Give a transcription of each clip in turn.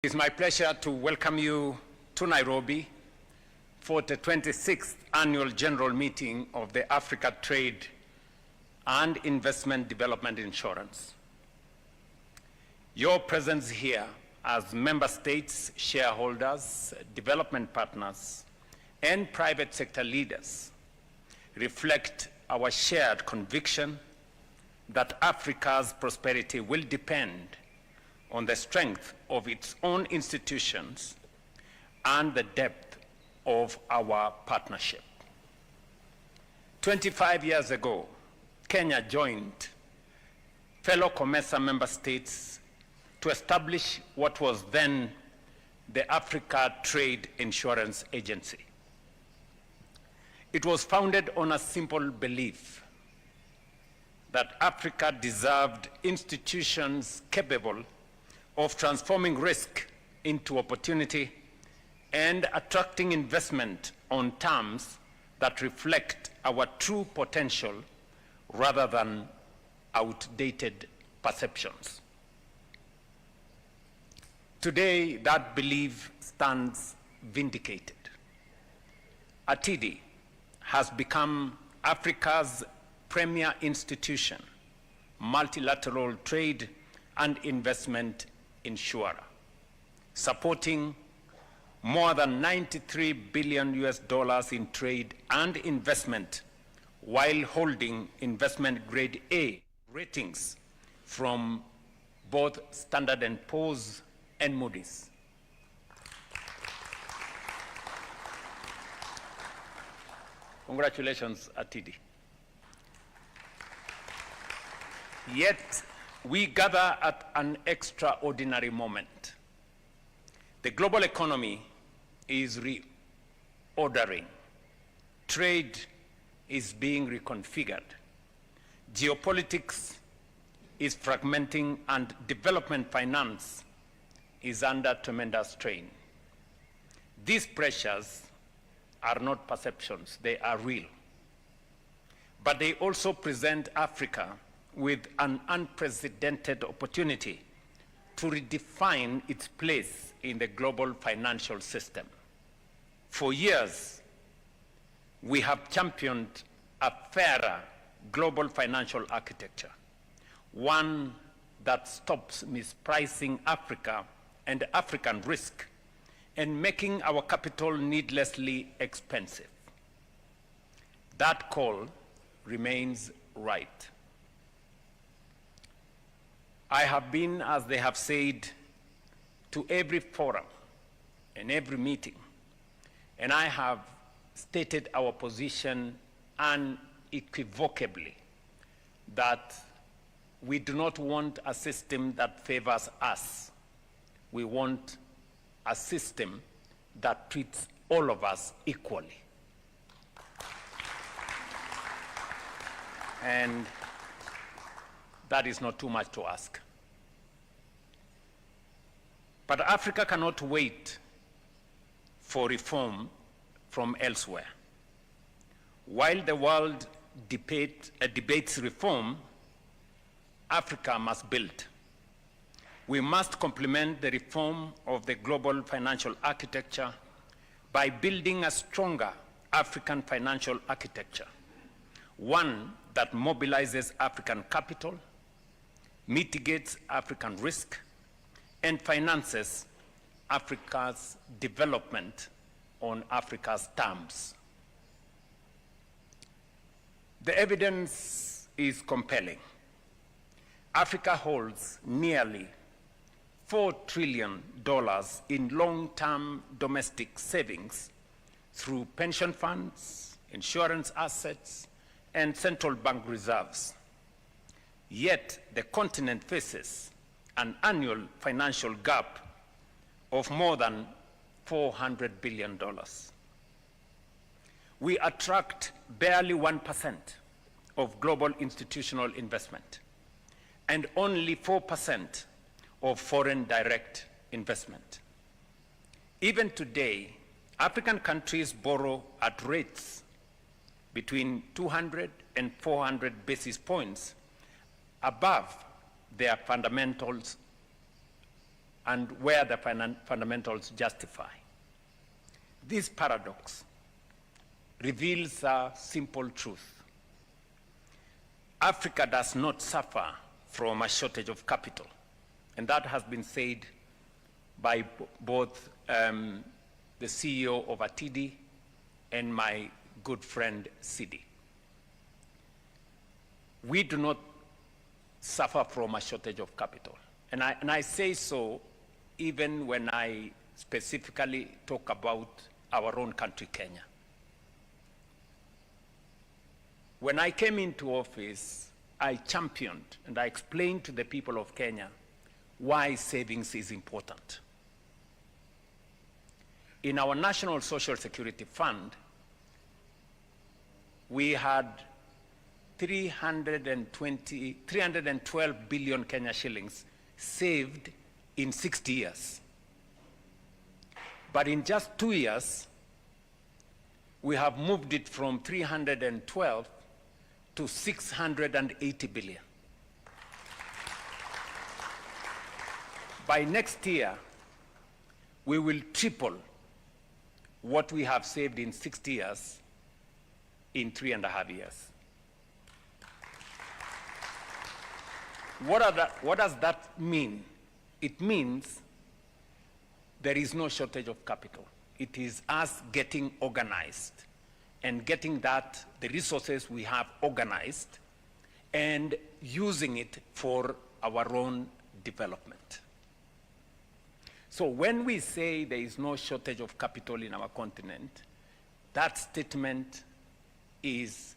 It's my pleasure to welcome you to Nairobi for the 26th Annual General Meeting of the Africa Trade and Investment Development Insurance. Your presence here as member states, shareholders, development partners, and private sector leaders reflect our shared conviction that Africa's prosperity will depend on the strength of its own institutions and the depth of our partnership. 25 years ago, Kenya joined fellow COMESA member states to establish what was then the Africa Trade Insurance Agency. It was founded on a simple belief that Africa deserved institutions capable of transforming risk into opportunity and attracting investment on terms that reflect our true potential rather than outdated perceptions. Today, that belief stands vindicated. ATIDI has become Africa's premier institution, multilateral trade and investment insurer, supporting more than $93 billion in trade and investment while holding investment grade A ratings from both Standard & Poor's and Moody's. Congratulations, ATIDI. Yet, we gather at an extraordinary moment. The global economy is reordering. Trade is being reconfigured. Geopolitics is fragmenting, and development finance is under tremendous strain. These pressures are not perceptions, they are real. But they also present Africa with an unprecedented opportunity to redefine its place in the global financial system. For years, we have championed a fairer global financial architecture, one that stops mispricing Africa and African risk and making our capital needlessly expensive. That call remains right. I have been, as they have said, to every forum and every meeting, and I have stated our position unequivocally that we do not want a system that favors us. We want a system that treats all of us equally. And that is not too much to ask. But Africa cannot wait for reform from elsewhere. While the world debates reform, Africa must build. We must complement the reform of the global financial architecture by building a stronger African financial architecture, one that mobilizes African capital, mitigates African risk, and finances Africa's development on Africa's terms. The evidence is compelling. Africa holds nearly $4 trillion in long-term domestic savings through pension funds, insurance assets, and central bank reserves. Yet the continent faces an annual financial gap of more than $400 billion. We attract barely 1% of global institutional investment and only 4% of foreign direct investment. Even today, African countries borrow at rates between 200 and 400 basis points above their fundamentals and where the fundamentals justify. This paradox reveals a simple truth. Africa does not suffer from a shortage of capital, and that has been said by both the CEO of ATIDI and my good friend Sidi. We do not suffer from a shortage of capital. And I say so even when I specifically talk about our own country, Kenya. When I came into office, I championed and I explained to the people of Kenya why savings is important. In our National Social Security Fund, we had 312 billion Kenya shillings saved in 60 years. But in just 2 years, we have moved it from 312 to 680 billion. By next year, we will triple what we have saved in 60 years in 3.5 years. What does that mean? It means there is no shortage of capital. It is us getting organized and getting the resources we have organized and using it for our own development. So when we say there is no shortage of capital in our continent, that statement is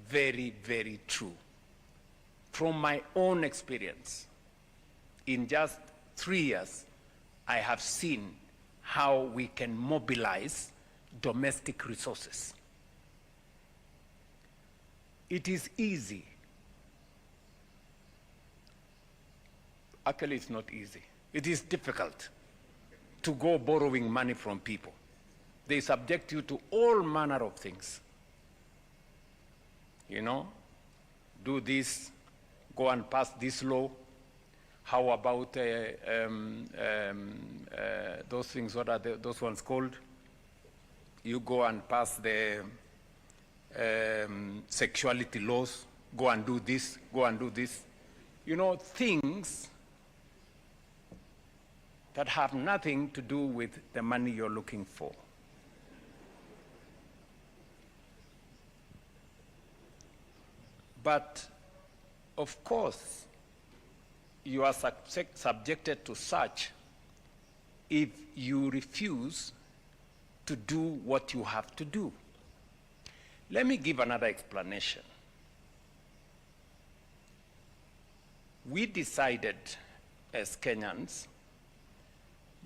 very, very true. From my own experience, in just 3 years, I have seen how we can mobilize domestic resources. It is easy. Actually, it's not easy. It is difficult to go borrowing money from people. They subject you to all manner of things. You know, do this, go and pass this law. How about those things, what are those ones called? You go and pass the sexuality laws, go and do this, go and do this. You know, things that have nothing to do with the money you're looking for. But, of course, you are subjected to such if you refuse to do what you have to do. Let me give another explanation. We decided as Kenyans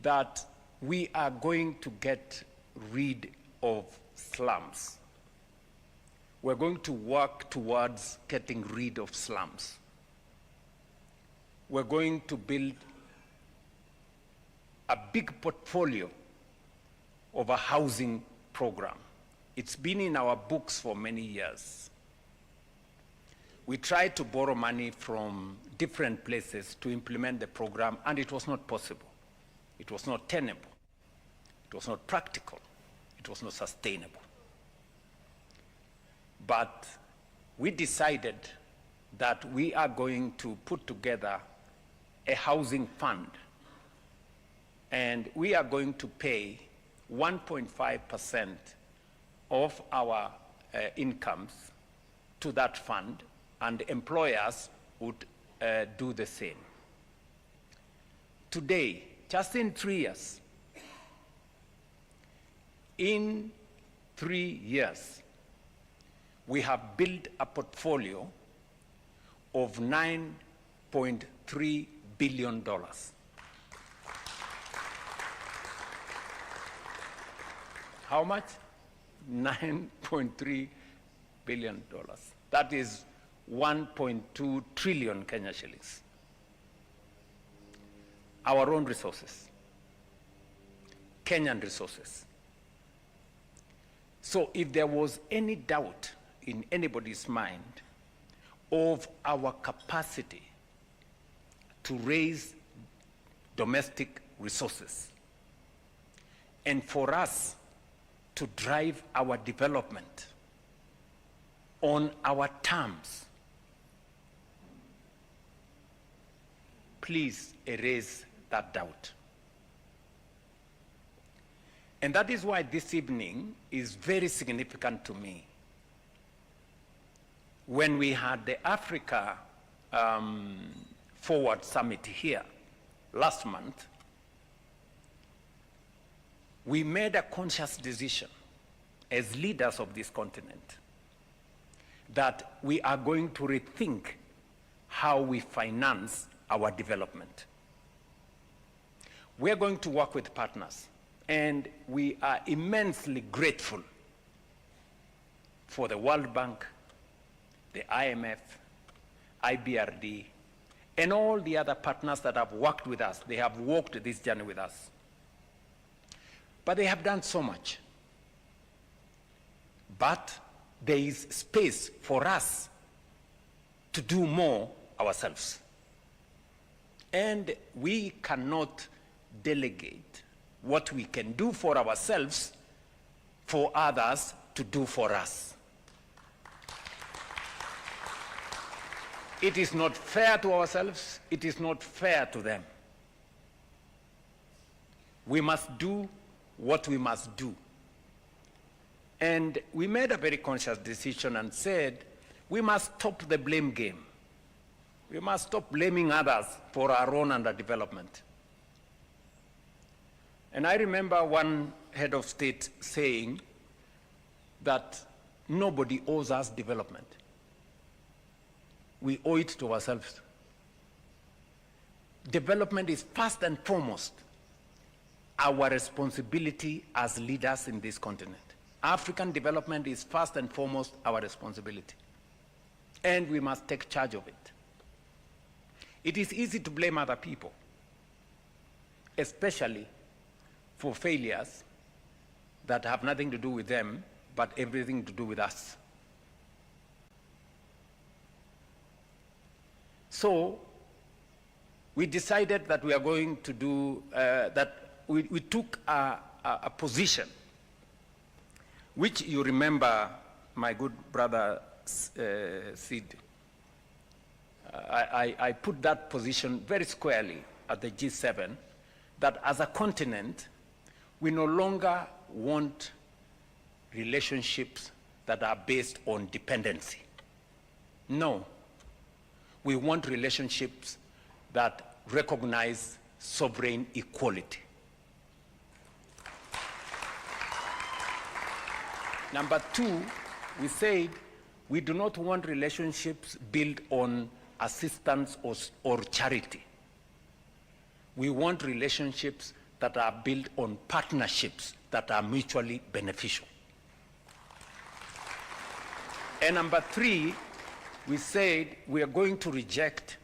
that we are going to get rid of slums. We're going to work towards getting rid of slums. We're going to build a big portfolio of a housing program. It's been in our books for many years. We tried to borrow money from different places to implement the program, and it was not possible. It was not tenable. It was not practical. It was not sustainable. But we decided that we are going to put together a housing fund, and we are going to pay 1.5% of our incomes to that fund, and employers would do the same. Today, just in 3 years, we have built a portfolio of $9.3 billion. How much? $9.3 billion. That is 1.2 trillion Kenya shillings. Our own resources, Kenyan resources. So if there was any doubt in anybody's mind of our capacity to raise domestic resources, and for us to drive our development on our terms. Please erase that doubt. And that is why this evening is very significant to me. When we had the Africa Forward Summit here last month, we made a conscious decision as leaders of this continent that we are going to rethink how we finance our development. We are going to work with partners, and we are immensely grateful for the World Bank, the IMF, IBRD, and all the other partners that have worked with us. They have walked this journey with us. But they have done so much. But there is space for us to do more ourselves. And we cannot delegate what we can do for ourselves for others to do for us. It is not fair to ourselves. It is not fair to them. We must do what we must do. And we made a very conscious decision and said, we must stop the blame game. We must stop blaming others for our own underdevelopment. And I remember one head of state saying that nobody owes us development. We owe it to ourselves. Development is first and foremost our responsibility as leaders in this continent. African development is first and foremost our responsibility. And we must take charge of it. It is easy to blame other people, especially for failures that have nothing to do with them, but everything to do with us. So we decided that we are going to do, we took a position, which you remember, my good brother Sid, I put that position very squarely at the G7, that as a continent, we no longer want relationships that are based on dependency. No. We want relationships that recognize sovereign equality. Number two, we said we do not want relationships built on assistance or charity. We want relationships that are built on partnerships that are mutually beneficial. And number three, we said we are going to reject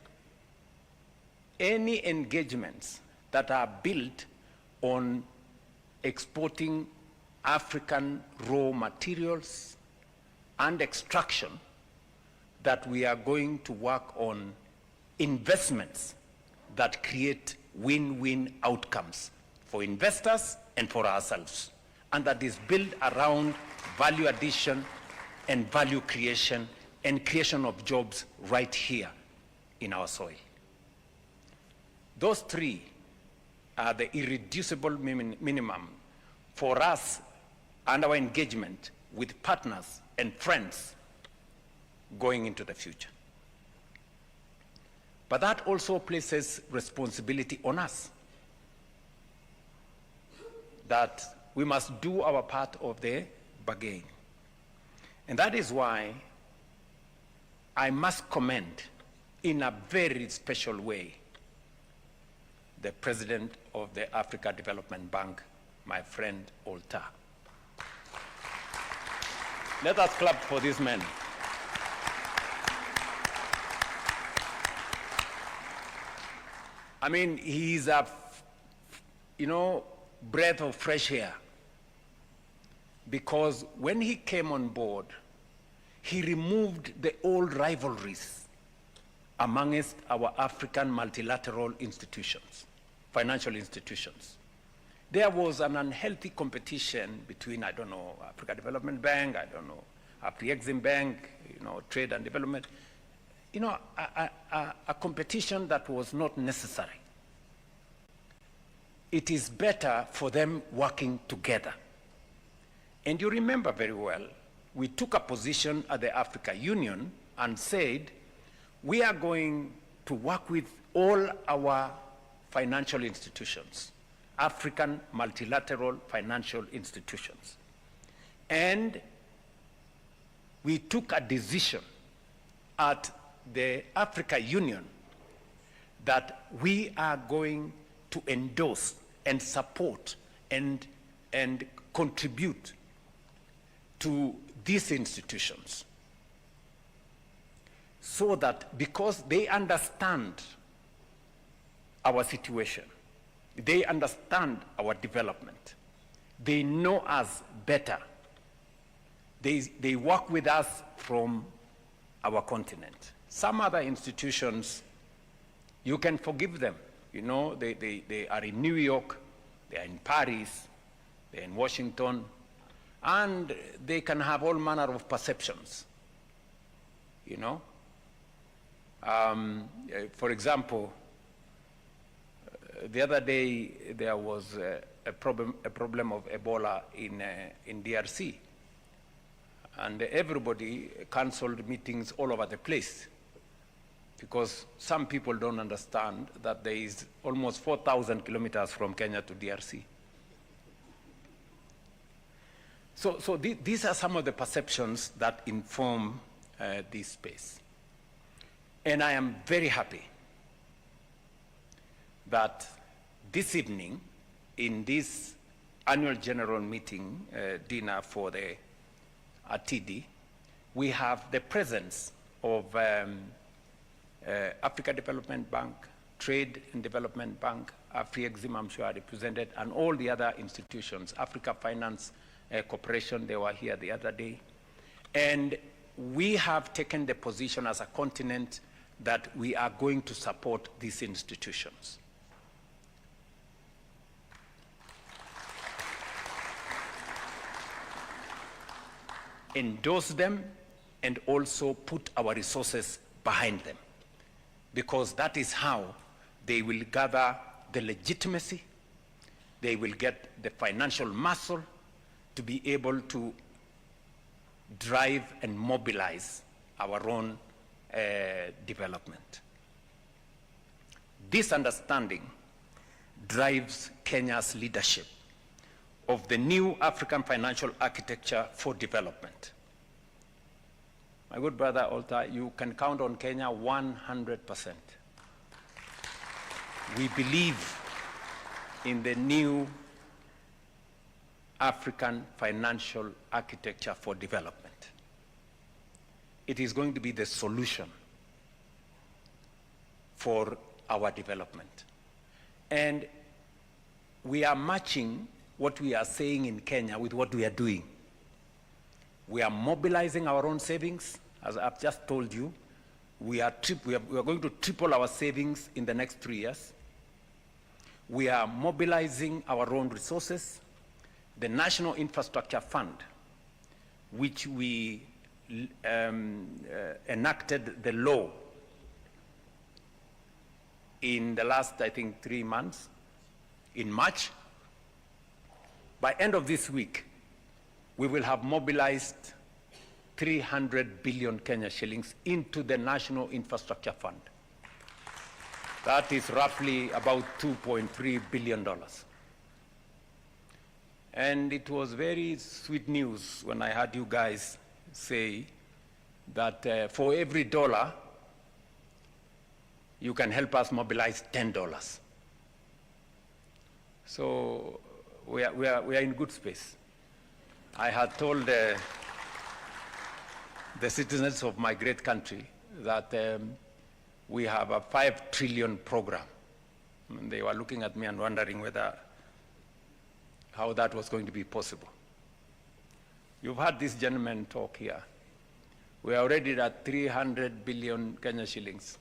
any engagements that are built on exporting African raw materials and extraction, that we are going to work on investments that create win-win outcomes for investors and for ourselves, and that is built around value addition and value creation and creation of jobs right here in our soil. Those three are the irreducible minimum for us and our engagement with partners and friends going into the future. But that also places responsibility on us, that we must do our part of the bargain. And that is why I must commend in a very special way the President of the Africa Development Bank, my friend Olta. Let us clap for this man. I mean, he's a, breath of fresh air. Because when he came on board, he removed the old rivalries amongst our African multilateral institutions. financial institutions. There was an unhealthy competition between, I don't know, Africa Development Bank, I don't know, Afri-Exim Bank, Trade and Development, a competition that was not necessary. It is better for them working together. And you remember very well, we took a position at the Africa Union and said, we are going to work with all our financial institutions, African multilateral financial institutions. And we took a decision at the Africa Union that we are going to endorse and support and contribute to these institutions, so that because they understand our situation, they understand our development, they know us better, they work with us from our continent. Some other institutions, you can forgive them. They are in New York, they are in Paris, they are in Washington, and they can have all manner of perceptions. For example, the other day there was a problem of Ebola in DRC, and everybody canceled meetings all over the place, because some people don't understand that there is almost 4,000 kilometers from Kenya to DRC. So these are some of the perceptions that inform this space. And I am very happy that this evening, in this annual general meeting dinner for the TD, we have the presence of Africa Development Bank, Trade and Development Bank, Afri-Exim, I'm sure are represented, and all the other institutions, Africa Finance Corporation, they were here the other day. And we have taken the position as a continent that we are going to support these institutions. Endorse them and also put our resources behind them, because that is how they will gather the legitimacy, they will get the financial muscle to be able to drive and mobilize our own development. This understanding drives Kenya's leadership of the new African financial architecture for development. My good brother Olta, you can count on Kenya 100%. We believe in the new African financial architecture for development. It is going to be the solution for our development. And we are matching what we are saying in Kenya with what we are doing. We are mobilizing our own savings. As I've just told you, we are going to triple our savings in the next 3 years. We are mobilizing our own resources. The National Infrastructure Fund, which we enacted the law in the last, I think, 3 months, in March. By end of this week, we will have mobilized 300 billion Kenya shillings into the National Infrastructure Fund. That is roughly about $2.3 billion. And it was very sweet news when I heard you guys say that for every dollar, you can help us mobilize $10. So we are in good space. I had told the citizens of my great country that we have a 5 trillion program. And they were looking at me and wondering how that was going to be possible. You've heard this gentleman talk here. We are already at 300 billion Kenya shillings.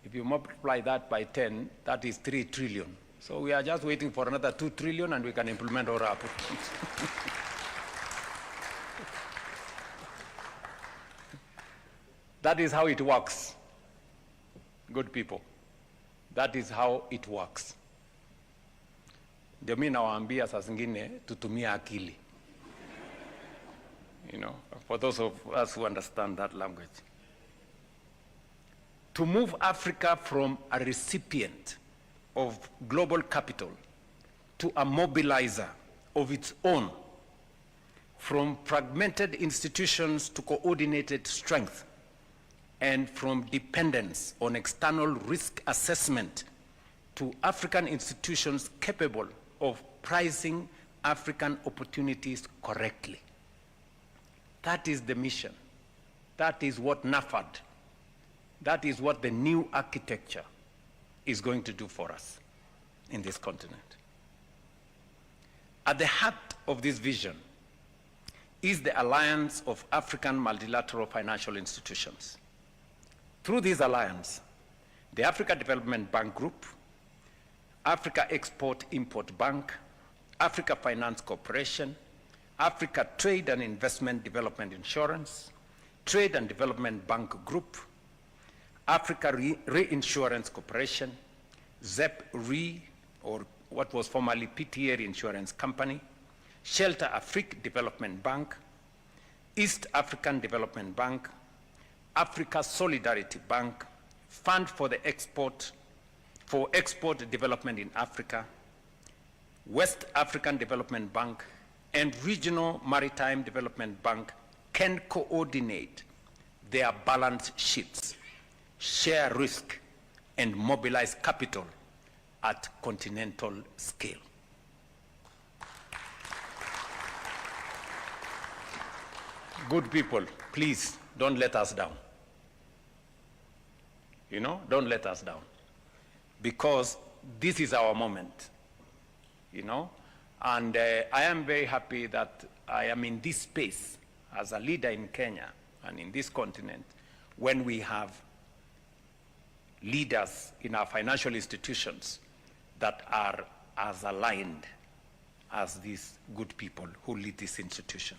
If you multiply that by 10, that is 3 trillion. So we are just waiting for another 2 trillion and we can implement all our programs. That is how it works. Good people. That is how it works. Ndio mimi nawaambia saa zingine tutumia akili. You know, for those of us who understand that language. To move Africa from a recipient of global capital to a mobilizer of its own, from fragmented institutions to coordinated strength, and from dependence on external risk assessment to African institutions capable of pricing African opportunities correctly. That is the mission. That is what NAFAD, that is what the new architecture is going to do for us in this continent. At the heart of this vision is the Alliance of African Multilateral Financial Institutions. Through this alliance, the Africa Development Bank Group, Africa Export-Import Bank, Africa Finance Corporation, Africa Trade and Investment Development Insurance, Trade and Development Bank Group, Africa Reinsurance Corporation, ZEP Re, or what was formerly PTA Reinsurance Company, Shelter Afrique Development Bank, East African Development Bank, Africa Solidarity Bank, Fund for Export Development in Africa, West African Development Bank, and Regional Maritime Development Bank can coordinate their balance sheets, share risk, and mobilize capital at continental scale. Good people, please don't let us down. You know, don't let us down. Because this is our moment, you know. And I am very happy that I am in this space as a leader in Kenya and in this continent when we have leaders in our financial institutions that are as aligned as these good people who lead this institution.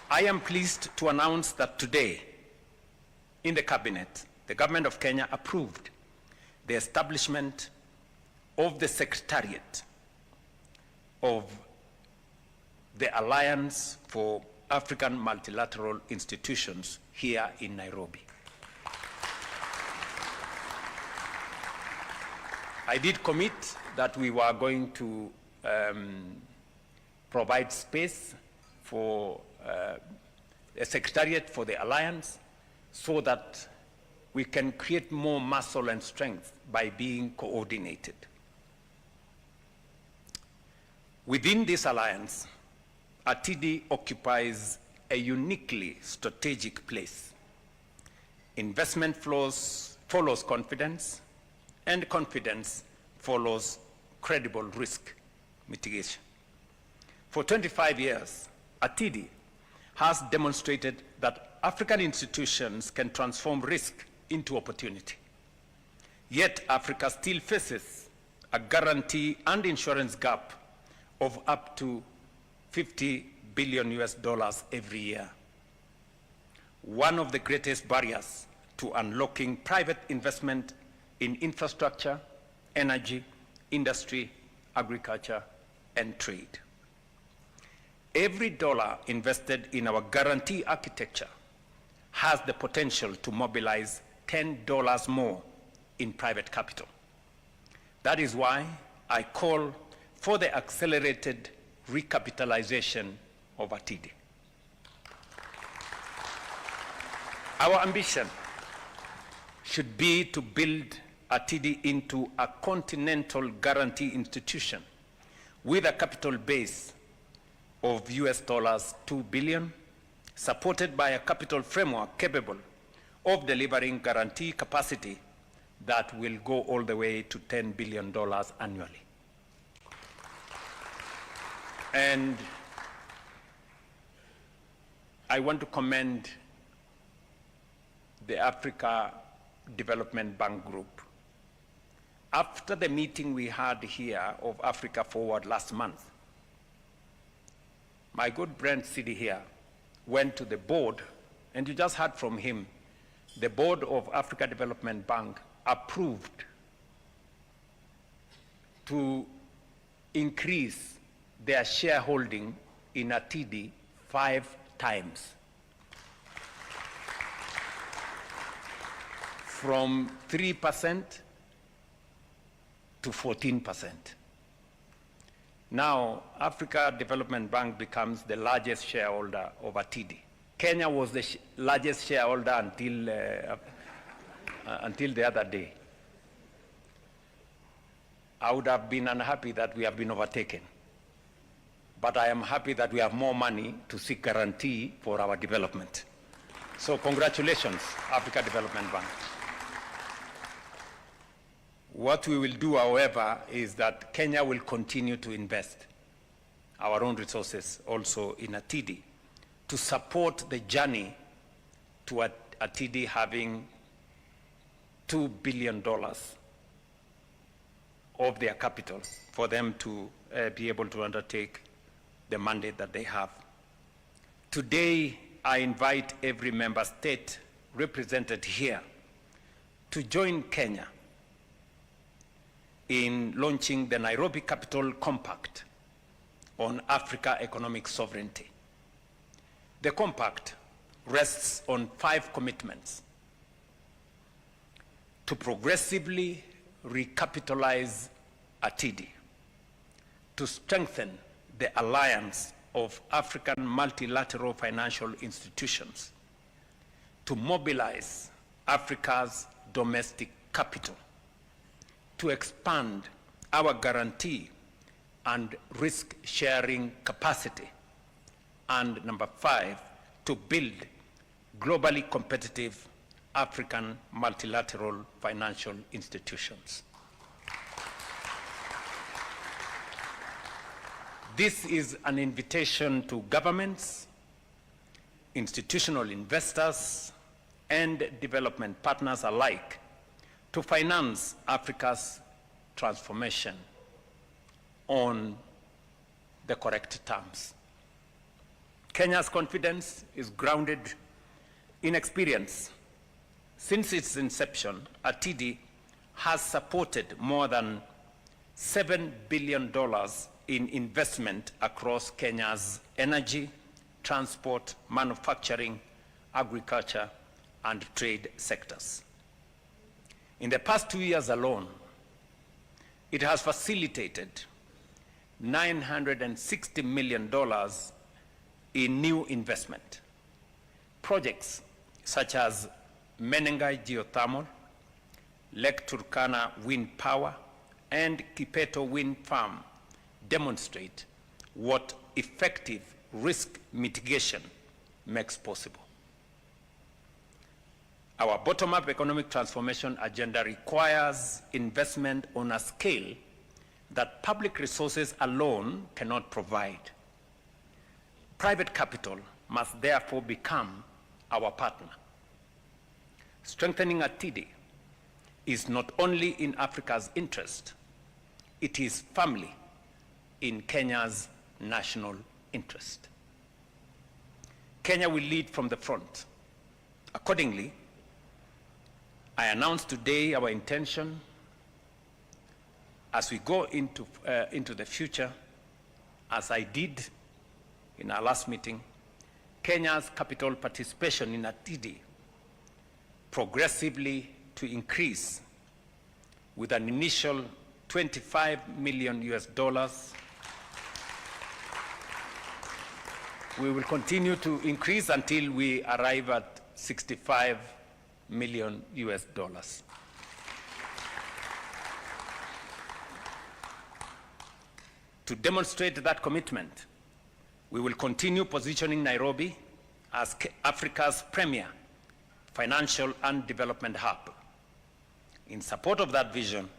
I am pleased to announce that today, in the cabinet, the government of Kenya approved the establishment of the Secretariat of the Alliance for African Multilateral Institutions here in Nairobi. I did commit that we were going to provide space for a secretariat for the alliance so that we can create more muscle and strength by being coordinated. Within this alliance, ATIDI occupies a uniquely strategic place. Investment follows confidence, and confidence follows credible risk mitigation. For 25 years, ATIDI has demonstrated that African institutions can transform risk into opportunity. Yet Africa still faces a guarantee and insurance gap of up to $50 billion every year. One of the greatest barriers to unlocking private investment in infrastructure, energy, industry, agriculture, and trade. Every dollar invested in our guarantee architecture has the potential to mobilize $10 more in private capital. That is why I call for the accelerated recapitalization of ATIDI. Our ambition should be to build ATIDI into a continental guarantee institution with a capital base of $2 billion, supported by a capital framework capable of delivering guarantee capacity that will go all the way to $10 billion annually. And I want to commend the Africa Development Bank Group. After the meeting we had here of Africa Forward last month, my good Brent City here went to the board, and you just heard from him, the board of Africa Development Bank approved to increase their shareholding in Atidi 5 times. From 3% to 14%. Now, Africa Development Bank becomes the largest shareholder of Atidi. Kenya was the largest shareholder until the other day. I would have been unhappy that we have been overtaken. But I am happy that we have more money to seek guarantee for our development. So congratulations, Africa Development Bank. What we will do, however, is that Kenya will continue to invest our own resources also in Atidi to support the journey to Atidi having $2 billion of their capital for them to be able to undertake the mandate that they have. Today, I invite every member state represented here to join Kenya in launching the Nairobi Capital Compact on Africa economic sovereignty. The compact rests on 5 commitments: to progressively recapitalize Atidi, to strengthen the alliance of African multilateral financial institutions, to mobilize Africa's domestic capital, to expand our guarantee and risk-sharing capacity, and number 5, to build globally competitive African multilateral financial institutions. This is an invitation to governments, institutional investors, and development partners alike to finance Africa's transformation on the correct terms. Kenya's confidence is grounded in experience. Since its inception, Atidi has supported more than $7 billion in investment across Kenya's energy, transport, manufacturing, agriculture, and trade sectors. In the past 2 years alone, it has facilitated $960 million in new investment. Projects such as Menengai Geothermal, Lake Turkana Wind Power, and Kipeto Wind Farm demonstrate what effective risk mitigation makes possible. Our bottom-up economic transformation agenda requires investment on a scale that public resources alone cannot provide. Private capital must therefore become our partner. Strengthening Atidi is not only in Africa's interest, it is firmly in Kenya's national interest. Kenya will lead from the front. Accordingly, I announce today our intention as we go into the future, as I did in our last meeting, Kenya's capital participation in Atidi progressively to increase with an initial $25 million. We will continue to increase until we arrive at $65 million. To demonstrate that commitment, we will continue positioning Nairobi as Africa's premier financial and development hub. In support of that vision,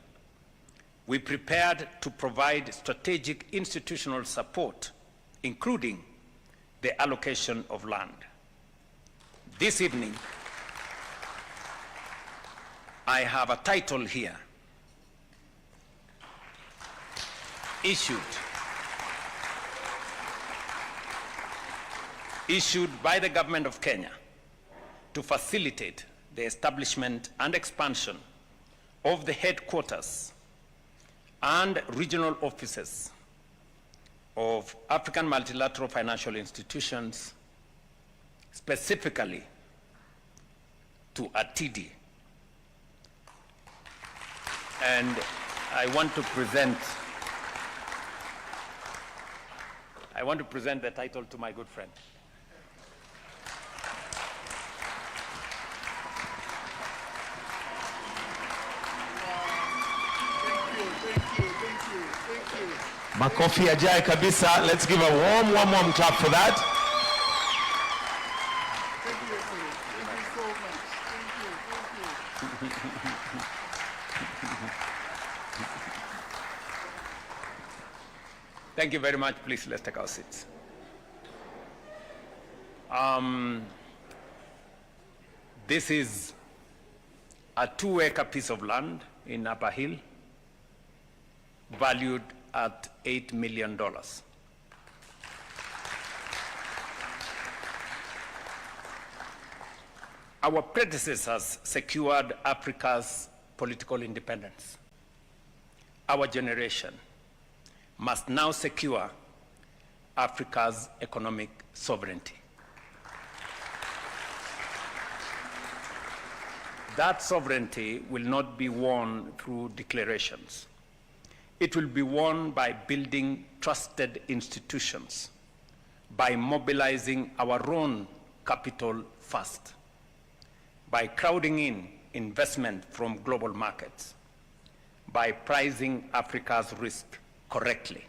we prepared to provide strategic institutional support, including the allocation of land. This evening, I have a title here, issued by the government of Kenya to facilitate the establishment and expansion of the headquarters and regional offices of African multilateral financial institutions, specifically to ATIDI. And I want to present the title to my good friend. Makofi yajae kabisa. Let's give a warm clap for that. Thank you so much. Thank you. Thank you very much. Please, let's take our seats. This is a 2-acre piece of land in Upper Hill, valued at $8 million. Our predecessors secured Africa's political independence. Our generation must now secure Africa's economic sovereignty. That sovereignty will not be won through declarations. It will be won by building trusted institutions, by mobilizing our own capital first, by crowding in investment from global markets, by pricing Africa's risk correctly,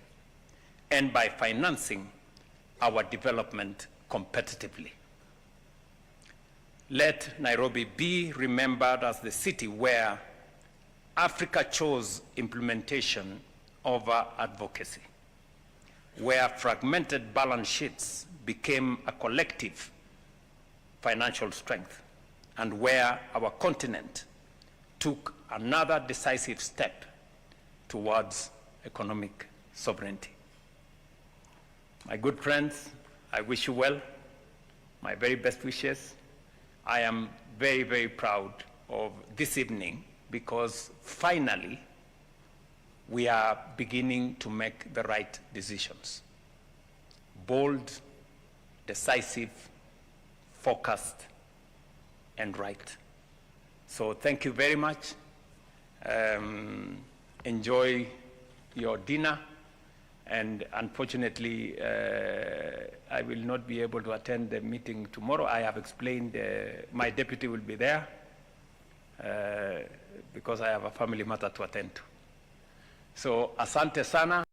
and by financing our development competitively. Let Nairobi be remembered as the city where Africa chose implementation over advocacy, where fragmented balance sheets became a collective financial strength, and where our continent took another decisive step towards economic sovereignty. My good friends, I wish you well. My very best wishes. I am very, very proud of this evening because finally we are beginning to make the right decisions. Bold, decisive, focused, and right. So thank you very much. Enjoy your dinner. And unfortunately, I will not be able to attend the meeting tomorrow. I have explained my deputy will be there because I have a family matter to attend to. So asante sana.